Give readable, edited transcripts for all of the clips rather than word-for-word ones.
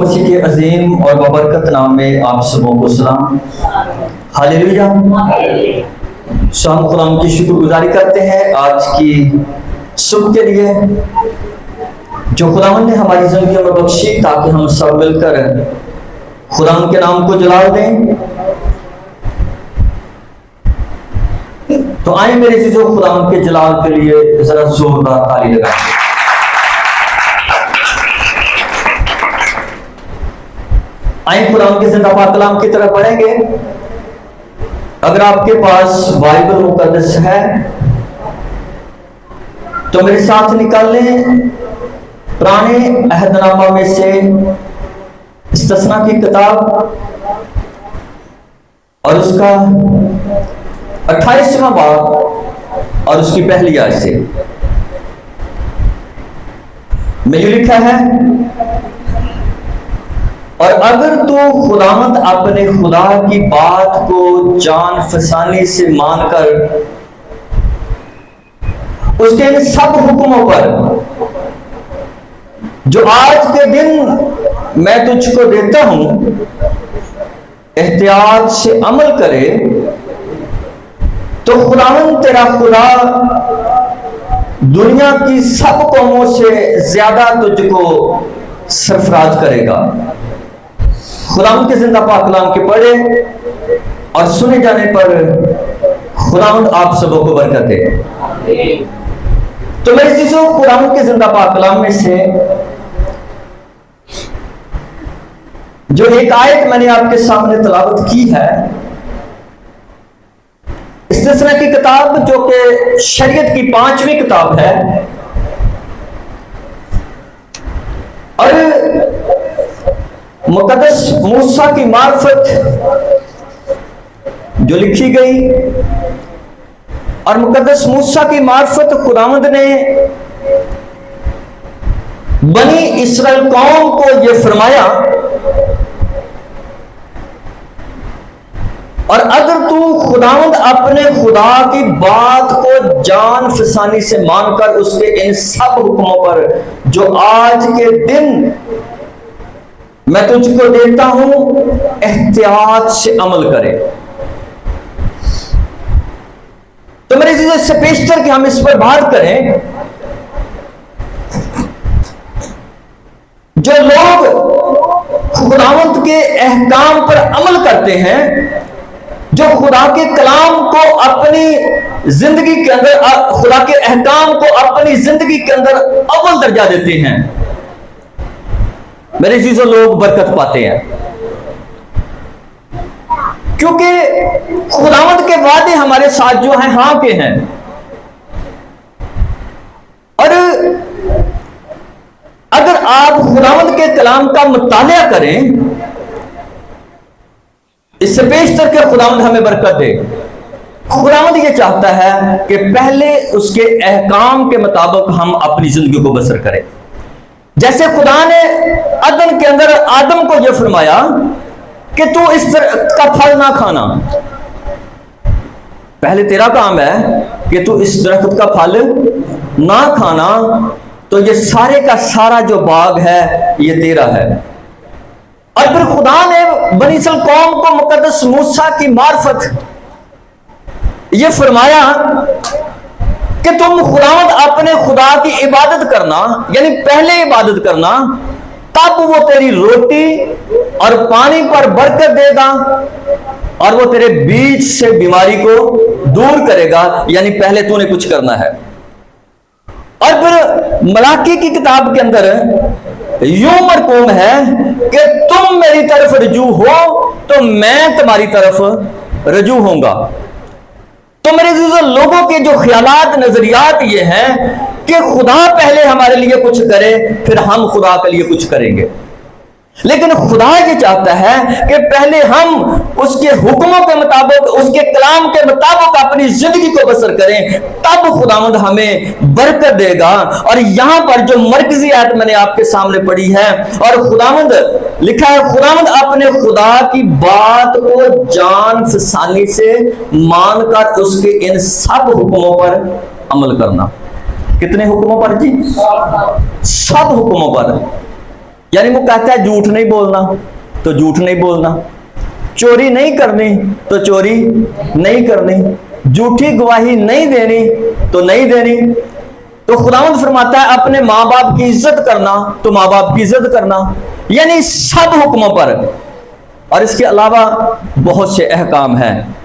मसीह के अजीम और बबरकत नाम में आप सबों को सलाम। हालेलुया। हम खुदाम की शुक्रगुजारी करते हैं आज की सुबह के लिए जो खुदावन ने हमारी जिंदगी में बख्शी, ताकि हम सब मिलकर खुदाम के नाम को जलाल दें। तो आए मेरे चीजों, खुदावन के जलाल के लिए जरा जोरदार ताली लगाएं। आए कुरान के जिंदा पाक कलाम की तरफ बढ़ेंगे। अगर आपके पास बाइबल मुकद्दस है तो मेरे साथ निकाल लें पुराने अहदनामा में से इस्तिस्ना की किताब और उसका 28वां बाब और उसकी पहली आयत से में यूं लिखा है, और अगर तू खुदावंद अपने खुदा की बात को जान फसानी से मानकर उसके इन सब हुक्मों पर जो आज के दिन मैं तुझको देता हूं एहतियात से अमल करे, तो खुदावंद तेरा खुदा दुनिया की सब कौमों से ज्यादा तुझको सरफराज करेगा। खुदावंद के जिंदा पाक कलाम के पढ़े और सुने जाने पर खुदावंद आप सबों को बरकत दे। तो मेरे चीजों, खुदावंद के जिंदा पाक कलाम में से जो एक आयत मैंने आपके सामने तलावत की है, इस्तिस्ना की किताब जो कि शरीयत की 5वीं किताब है, और मुकद्दस मूसा की मार्फत जो लिखी गई, और मुकद्दस मूसा की मार्फत खुदावंद ने बनी इस्राएल कौम को यह फरमाया, और अगर तू खुदावंद अपने खुदा की बात को जान फसानी से मानकर उसके इन सब हुक्मों पर जो आज के दिन मैं तुझको देता हूं एहतियात से अमल करे। तो मेरे इससे पेशतर कि हम इस पर बात करें। जो लोग खुदावंद के अहकाम पर अमल करते हैं, जो खुदा के कलाम को अपनी जिंदगी के अंदर, खुदा के अहकाम को अपनी जिंदगी के अंदर अव्वल दर्जा देते हैं, मेरे चीजों लोग बरकत पाते हैं। क्योंकि खुदावंद के वादे हमारे साथ जो हैं हां के हैं। और अगर आप खुदावंद के कलाम का मुतालिया करें, इससे पेशतर के खुदावंद हमें बरकत दे। खुदावंद ये चाहता है कि पहले उसके अहकाम के मुताबिक हम अपनी जिंदगी को बसर करें। जैसे खुदा ने अदन के अंदर आदम को यह फरमाया कि तू इस दरख्त का फल ना खाना, पहले तेरा काम है कि तू इस दरख्त का फल ना खाना, तो ये सारे का सारा जो बाग है ये तेरा है। और फिर खुदा ने बनी इस्राएल कौम को मुकद्दस मूसा की मार्फत ये फरमाया कि तुम खुदावंद अपने खुदा की इबादत करना, यानी पहले इबादत करना, तब वो तेरी रोटी और पानी पर बरकत देगा और वो तेरे बीच से बीमारी को दूर करेगा। यानी पहले तूने कुछ करना है। और फिर मलाकी की किताब के अंदर यूं मरकूम है कि तुम मेरी तरफ रजू हो तो मैं तुम्हारी तरफ रजू होऊंगा। तो मेरे लोगों के जो ख्यालात नजरियात ये हैं कि खुदा पहले हमारे लिए कुछ करे फिर हम खुदा के लिए कुछ करेंगे, लेकिन खुदा ये चाहता है कि पहले हम उसके हुक्मों के मुताबिक, उसके कलाम के मुताबिक अपनी जिंदगी को बसर करें, तब खुदावंद हमें बरकत देगा। और यहां पर जो मरकजी आयत मैंने आपके सामने पढ़ी है, और खुदावंद लिखा है, खुदावंद अपने खुदा की बात को जान फसानी से मानकर उसके इन सब हुक्मों पर अमल करना। कितने हुक्मों पर जी? सब हुक्मों पर। यानी वो कहता है झूठ नहीं बोलना तो झूठ नहीं बोलना, चोरी नहीं करनी तो चोरी नहीं करनी, झूठी गवाही नहीं देनी तो नहीं देनी। तो खुदावंद फरमाता है अपने माँ बाप की इज्जत करना तो माँ बाप की इज्जत करना, यानी सब हुक्मों पर। और इसके अलावा बहुत से अहकाम हैं।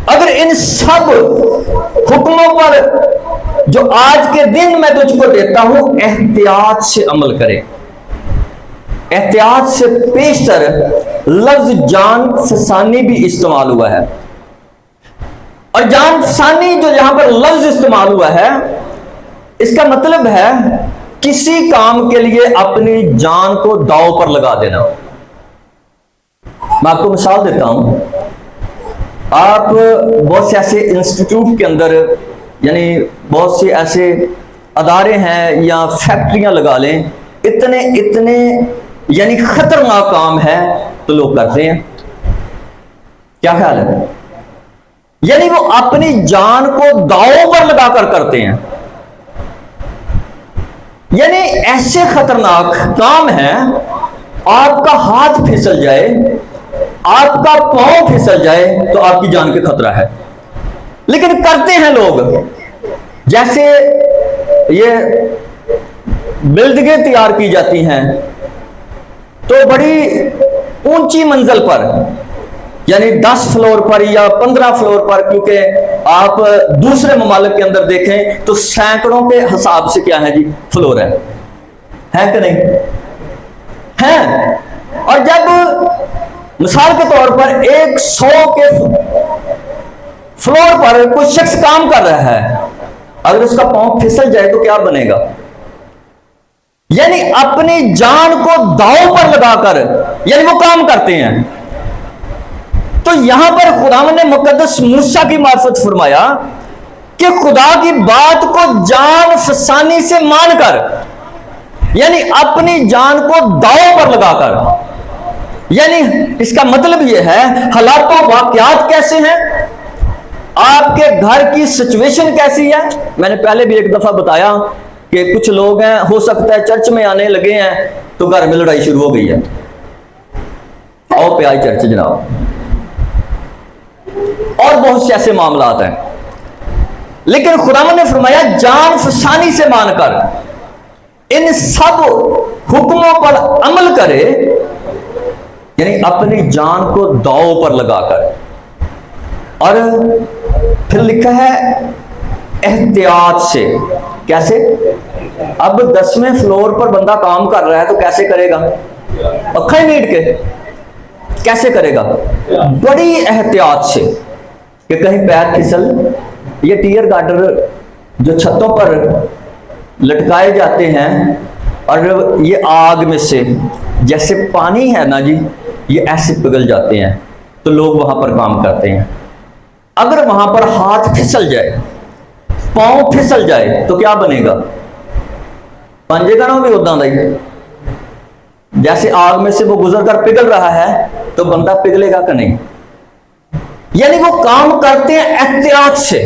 अगर इन सब हुक्मों पर जो आज के दिन मैं तुझको देता हूं एहतियात से अमल करे, एहतियात से पेशतर लफ्ज जान फसानी भी इस्तेमाल हुआ है। और जान फसानी जो यहां पर लफ्ज इस्तेमाल हुआ है, इसका मतलब है किसी काम के लिए अपनी जान को दांव पर लगा देना। मैं आपको मिसाल देता हूं, आप बहुत से ऐसे इंस्टीट्यूट के अंदर, यानी बहुत से ऐसे अदारे हैं या फैक्ट्रियां लगा लें, इतने इतने यानी खतरनाक काम है तो लोग करते हैं। क्या ख्याल है? यानी वो अपनी जान को दांव पर लगाकर करते हैं। यानी ऐसे खतरनाक काम है, आपका हाथ फिसल जाए, आपका पांव फिसल जाए तो आपकी जान के खतरा है, लेकिन करते हैं लोग। जैसे ये बिल्डिंगें तैयार की जाती हैं तो बड़ी ऊंची मंजिल पर, यानी 10 फ्लोर पर या 15 फ्लोर पर, क्योंकि आप दूसरे ममालिक के अंदर देखें तो सैकड़ों के हिसाब से क्या है जी, फ्लोर है कि नहीं है। और जब मिसाल के तौर पर 100 के फ्लोर पर कोई शख्स काम कर रहा है, अगर उसका पांव फिसल जाए तो क्या बनेगा? यानी अपनी जान को दांव पर लगाकर यानी वो काम करते हैं। तो यहां पर खुदावंद ने मुकद्दस मूसा की मार्फत फरमाया कि खुदा की बात को जान फसानी से मानकर, यानी अपनी जान को दांव पर लगाकर, यानी इसका मतलब यह है हालातों वाकयात कैसे हैं, आपके घर की सिचुएशन कैसी है। मैंने पहले भी एक दफा बताया कि कुछ लोग हैं, हो सकता है चर्च में आने लगे हैं तो घर में लड़ाई शुरू हो गई है, आओ पे आई चर्च जनाब, और बहुत से ऐसे मामलात हैं। लेकिन खुदावंद ने फरमाया जान फसानी से मानकर इन सब हुक्मों पर अमल करे, यानी अपनी जान को दांव पर लगाकर। और फिर लिखा है एहतियात से। कैसे? अब 10वें फ्लोर पर बंदा काम कर रहा है तो कैसे करेगा? अखा मीट के कैसे करेगा? बड़ी एहतियात से कि कहीं पैर फिसल। ये टीयर गार्डर जो छतों पर लटकाए जाते हैं और ये आग में से जैसे पानी है ना जी, ये ऐसे पिघल जाते हैं, तो लोग वहां पर काम करते हैं। अगर वहां पर हाथ फिसल जाए, पांव फिसल जाए तो क्या बनेगा? पंजेगा ना भी उदा ही, जैसे आग में से वो गुजर कर पिघल रहा है तो बंदा पिघलेगा कि नहीं? यानी वो काम करते हैं एहतियात से।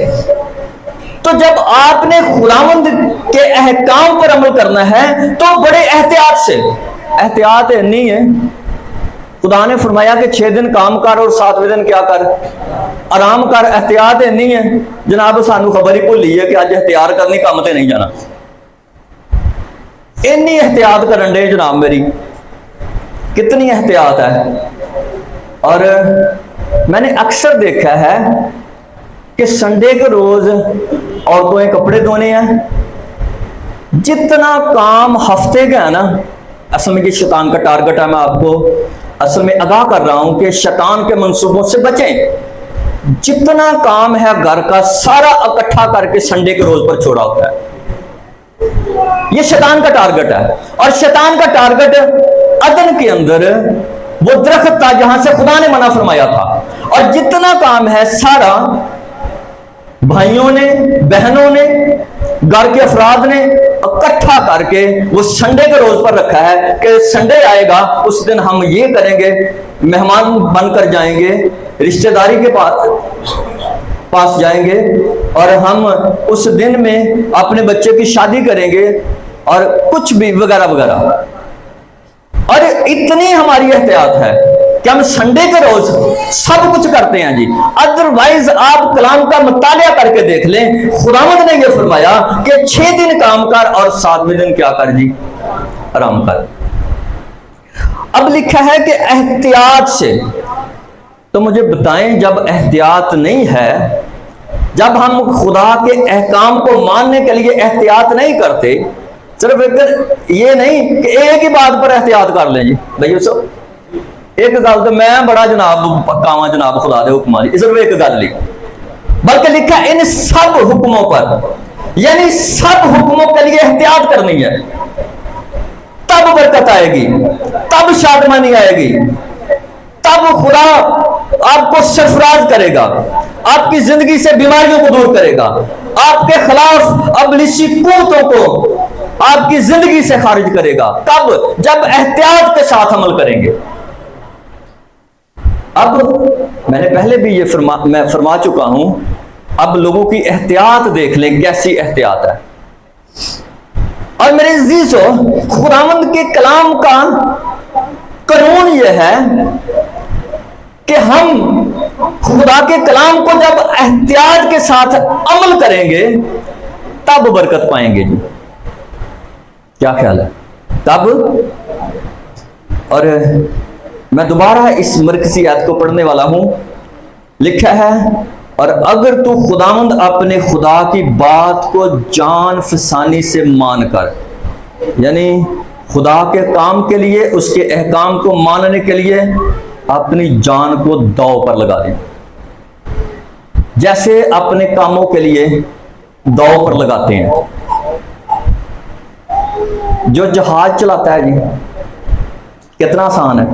तो जब आपने खुदावंद के अहकाम पर अमल करना है तो बड़े एहतियात से, एहतियात नहीं है। खुदा ने फरमाया कि 6 दिन काम कर और 7वें दिन क्या कर? आराम कर। एहतियात नहीं है जनाब, सानू खबर ही भुली है कि अज एहतियात करनी, काम ते नहीं जाना। इन्नी एहतियात करन दे जनाब, मेरी कितनी एहतियात है। और मैंने अक्सर देखा है कि संडे के रोज औरतों के कपड़े धोने हैं। जितना काम हफ्ते का है ना, असल में ये शैतान का टारगेट है। मैं आपको असल में आगाह कर रहा हूं कि शैतान के मंसूबों से बचें। जितना काम है घर का सारा इकट्ठा करके संडे के रोज पर छोड़ा होता है। ये शैतान का टारगेट है। और शैतान का टारगेट अदन के अंदर वो दरख्त था जहां से खुदा ने मना फरमाया था। और जितना काम है सारा भाइयों ने, बहनों ने, घर के अफराद ने इकट्ठा करके वो संडे के रोज पर रखा है कि संडे आएगा उस दिन हम ये करेंगे, मेहमान बनकर जाएंगे, रिश्तेदारी के पास जाएंगे और हम उस दिन में अपने बच्चे की शादी करेंगे और कुछ भी वगैरह वगैरह। और इतनी हमारी एहतियात है कि हम संडे के रोज सब कुछ करते हैं जी। अदरवाइज आप कलाम का मुतालिया करके देख लें, खुदावंद ने यह फरमाया कि 6 दिन काम कर और 7वें दिन क्या कर जी, आराम कर। अब लिखा है कि एहतियात से, तो मुझे बताएं, जब एहतियात नहीं है, जब हम खुदा के अहकाम को मानने के लिए एहतियात नहीं करते, सिर्फ ये नहीं कि एक ही बात पर एहतियात कर लें जी भाई, सब एक गल तो मैं बड़ा जनाब पक्का जनाब खुदा दे हुक्मां दी, सिर्फ एक गल लिख, बल्कि लिखा इन सब हुक्मों पर, यानी सब हुक्मों के लिए एहतियात करनी है, तब बरकत आएगी, तब शादमानी आएगी, तब खुदा आपको सरफराज करेगा, आपकी जिंदगी से बीमारियों को दूर करेगा, आपके खिलाफ अबलिशी कुव्वतों को आपकी जिंदगी से खारिज करेगा। तब जब एहतियात के साथ अमल करेंगे। अब मैंने पहले भी ये मैं फरमा चुका हूं, अब लोगों की एहतियात देख लें कैसी एहतियात है। और मेरे अजीजों, खुदावंद के कलाम का कानून यह है कि हम खुदा के कलाम को जब एहतियात के साथ अमल करेंगे तब बरकत पाएंगे जी। क्या ख्याल है? तब, और मैं दोबारा इस मरकजी आयत को पढ़ने वाला हूं। लिखा है, और अगर तू खुदावंद अपने खुदा की बात को जान फसानी से मानकर, यानी खुदा के काम के लिए, उसके अहकाम को मानने के लिए अपनी जान को दांव पर लगा दें, जैसे अपने कामों के लिए दांव पर लगाते हैं। जो जहाज चलाता है जी, कितना आसान है,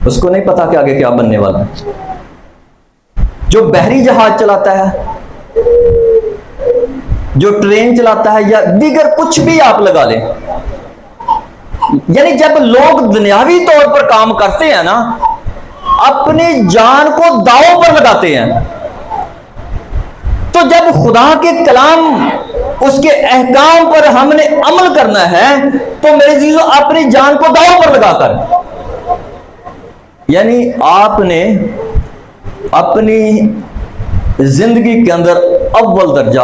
उसको नहीं पता कि आगे क्या बनने वाला है। जो बहरी जहाज चलाता है, जो ट्रेन चलाता है, या दीगर कुछ भी आप लगा लें, यानी जब लोग दुनियावी तौर पर काम करते हैं ना, अपनी जान को दांव पर लगाते हैं, तो जब खुदा के कलाम, उसके अहकाम पर हमने अमल करना है, तो मेरे चीजों अपनी जान को दांव पर लगाकर, यानी आपने अपनी जिंदगी के अंदर अव्वल दर्जा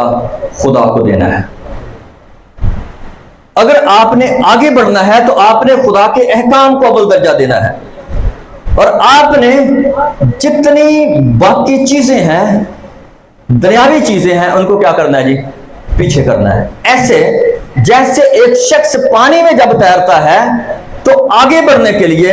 खुदा को देना है। अगर आपने आगे बढ़ना है तो आपने खुदा के अहकाम को अव्वल दर्जा देना है, और आपने जितनी बाकी चीजें हैं, दुनियावी चीजें हैं, उनको क्या करना है जी, पीछे करना है। ऐसे जैसे एक शख्स पानी में जब तैरता है तो आगे बढ़ने के लिए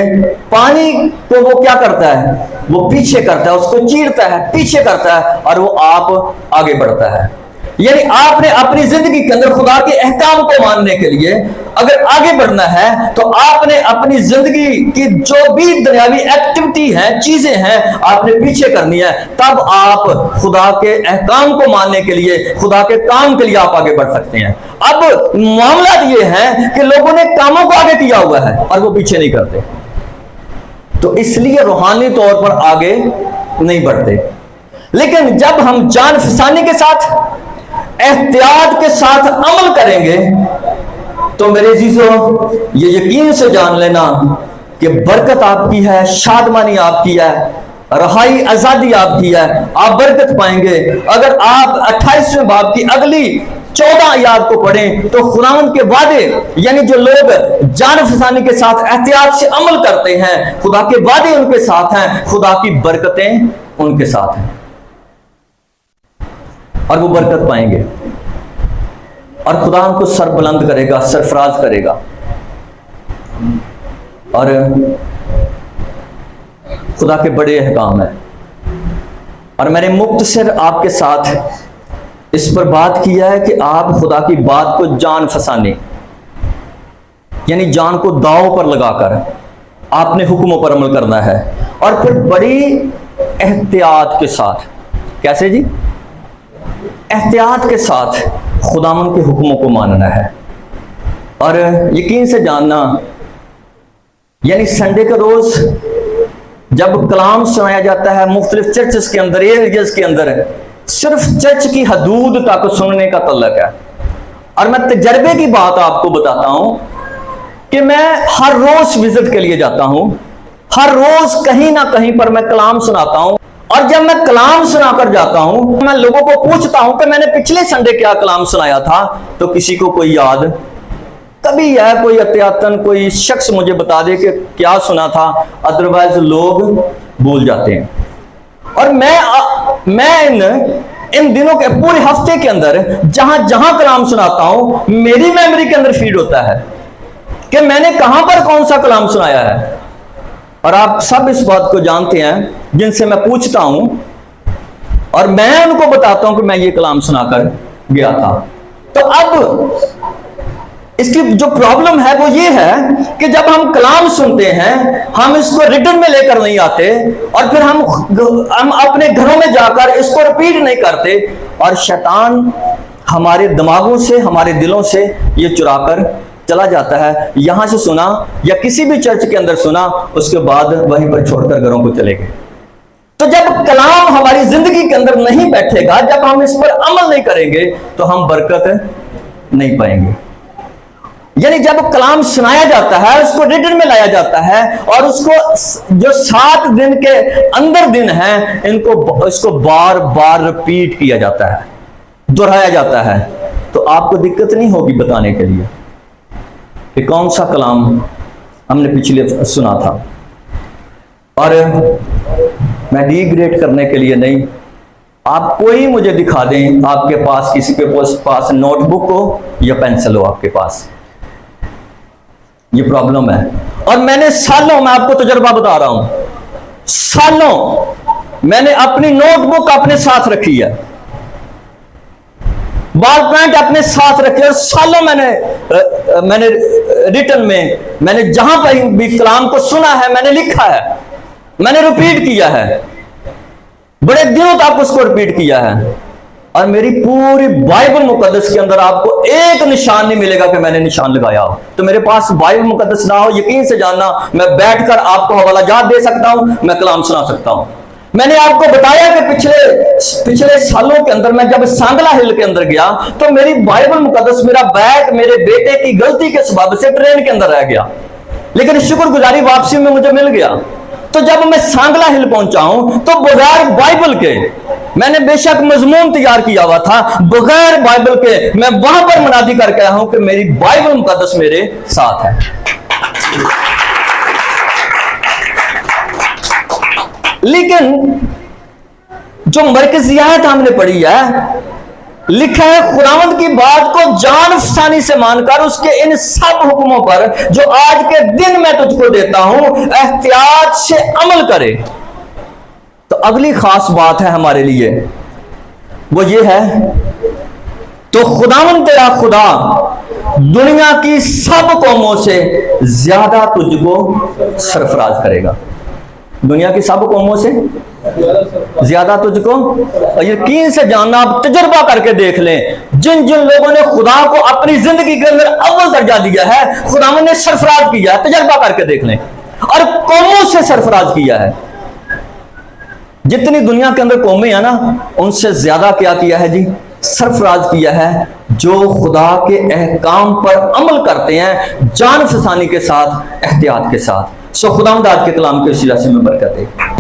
पानी को वो क्या करता है, वो पीछे करता है, उसको चीरता है, पीछे करता है, और वो आप आगे बढ़ता है। यानी आपने अपनी जिंदगी के अंदर खुदा के अहकाम को मानने के लिए अगर आगे बढ़ना है, तो आपने अपनी जिंदगी की जो भी दुनियावी एक्टिविटी है, चीजें हैं, आपने पीछे करनी है। तब आप खुदा के अहकाम को मानने के लिए, खुदा के काम के लिए आप आगे बढ़ सकते हैं। अब मामला ये है कि लोगों ने कामों को आगे किया हुआ है और वो पीछे नहीं करते, तो इसलिए रूहानी तौर पर आगे नहीं बढ़ते। लेकिन जब हम जान फसानी के साथ, एहतियात के साथ अमल करेंगे, तो मेरे जीजों ये यकीन से जान लेना कि बरकत आपकी है, शादमानी आपकी है, रहाई आजादी आपकी है, आप बरकत पाएंगे। अगर आप 28वें बाब की अगली 14 आयत को पढ़ें तो खुदावंद के वादे, यानी जो लोग जान फसानी के साथ एहतियात से अमल करते हैं, खुदा के वादे उनके साथ हैं, खुदा की बरकतें उनके साथ हैं, और वो बरकत पाएंगे, और खुदा उनको सर बुलंद करेगा, सरफराज करेगा। और खुदा के बड़े अहकाम है। और मैंने मुख्तसर आपके साथ इस पर बात किया है कि आप खुदा की बात को जान फसाने, यानी जान को दांव पर लगाकर आपने हुक्मों पर अमल करना है, और फिर बड़ी एहतियात के साथ। कैसे जी? एहतियात के साथ खुदावंद के हुक्मों को मानना है। और यकीन से जानना, यानी संडे के रोज जब कलाम सुनाया जाता है मुख्तलिफ चर्चेस के अंदर, एरियाज के अंदर, सिर्फ चर्च की हदूद तक सुनने का तल्लक है। और मैं तजर्बे की बात आपको बताता हूं कि मैं हर रोज विजिट के लिए जाता हूं, हर रोज कहीं ना कहीं पर मैं कलाम सुनाता हूं, और जब मैं कलाम सुनाकर जाता हूं मैं लोगों को पूछता हूं कि मैंने पिछले संडे क्या कलाम सुनाया था, तो किसी को कोई याद कभी है, कोई अत्यातन कोई शख्स मुझे बता दे कि क्या सुना था, अदरवाइज लोग भूल जाते हैं। और मैं इन दिनों के पूरे हफ्ते के अंदर जहां जहां कलाम सुनाता हूं, मेरी मेमोरी के अंदर फीड होता है कि मैंने कहां पर कौन सा कलाम सुनाया है। और आप सब इस बात को जानते हैं जिनसे मैं पूछता हूं और मैं उनको बताता हूं कि मैं ये कलाम सुनाकर गया था। तो अब इसकी जो प्रॉब्लम है वो ये है कि जब हम कलाम सुनते हैं हम इसको रिटन में लेकर नहीं आते, और फिर हम अपने घरों में जाकर इसको रिपीट नहीं करते, और शैतान हमारे दिमागों से हमारे दिलों से ये चुराकर चला जाता है। यहां से सुना या किसी भी चर्च के अंदर सुना, उसके बाद वहीं पर छोड़कर घरों को चले गए। तो जब कलाम हमारी जिंदगी के अंदर नहीं बैठेगा, जब हम इस पर अमल नहीं करेंगे, तो हम बरकत नहीं पाएंगे। यानी जब कलाम सुनाया जाता है, उसको रिटन में लाया जाता है, और उसको जो 7 दिन के अंदर दिन है, इसको बार बार रिपीट किया जाता है, दोहराया जाता है, तो आपको दिक्कत नहीं होगी बताने के लिए कि कौन सा कलाम हमने पिछले सुना था। और मैं डिग्रेड करने के लिए नहीं, आप कोई मुझे दिखा दें, आपके पास किसी के पास नोटबुक हो या पेंसिल हो आपके पास, ये प्रॉब्लम है। और मैंने सालों, मैं आपको तजुर्बा बता रहा हूं, सालों मैंने अपनी नोटबुक अपने साथ रखी है, बॉल पॉइंट अपने साथ रखे, और सालों मैंने रिटन में मैंने जहां पर भी कलाम को सुना है मैंने लिखा है, मैंने रिपीट किया है, बड़े दिनों तक उसको रिपीट किया है। और मेरी पूरी बाइबल मुकद्दस के अंदर आपको एक निशान नहीं मिलेगा कि मैंने निशान लगाया हो। तो मेरे पास बाइबल मुकद्दस ना हो, यकीन से जानना, मैं बैठकर आपको हवालाजात दे सकता हूं, मैं कलाम सुना सकता हूं। मैंने आपको बताया कि पिछले सालों के अंदर मैं जब सांगला हिल के अंदर गया, तो मेरी बाइबल मुकद्दस, मेरा बैग मेरे बेटे की गलती के सबब से ट्रेन के अंदर रह गया, लेकिन शुक्रगुजारी वापसी में मुझे मिल गया। तो जब मैं सांगला हिल पहुंचा हूं, तो बगैर बाइबल के, मैंने बेशक मजमून तैयार किया हुआ था, बगैर बाइबल के मैं वहां पर मुनादी करके आया हूं कि मेरी बाइबल मुकद्दस मेरे साथ है। लेकिन जो मरकजियत हमने पढ़ी है, लिखा है खुदावंद की बात को जान फसानी से मानकर उसके इन सब हुक्मों पर जो आज के दिन मैं तुझको देता हूं एहतियात से अमल करे। तो अगली खास बात है हमारे लिए, वो ये है, तो खुदावंद तेरा खुदा दुनिया की सब कौमों से ज्यादा तुझको सरफराज करेगा। दुनिया की सब कौमों से ज्यादा तुझको, यकीन से जानना, आप तजुर्बा करके देख लें, जिन जिन लोगों ने खुदा को अपनी जिंदगी के अंदर अव्वल दर्जा दिया है, खुदावंद ने सरफराज किया है, तजुर्बा करके देख लें, और कौमों से सरफराज किया है। जितनी दुनिया के अंदर कौमें हैं ना, उनसे ज्यादा क्या किया है जी, सरफराज किया है, जो खुदा के अहकाम पर अमल करते हैं, जान फसानी के साथ, एहतियात के साथ। सो खुदावंद आज के कलाम के वसीला से मैं बरकत दे।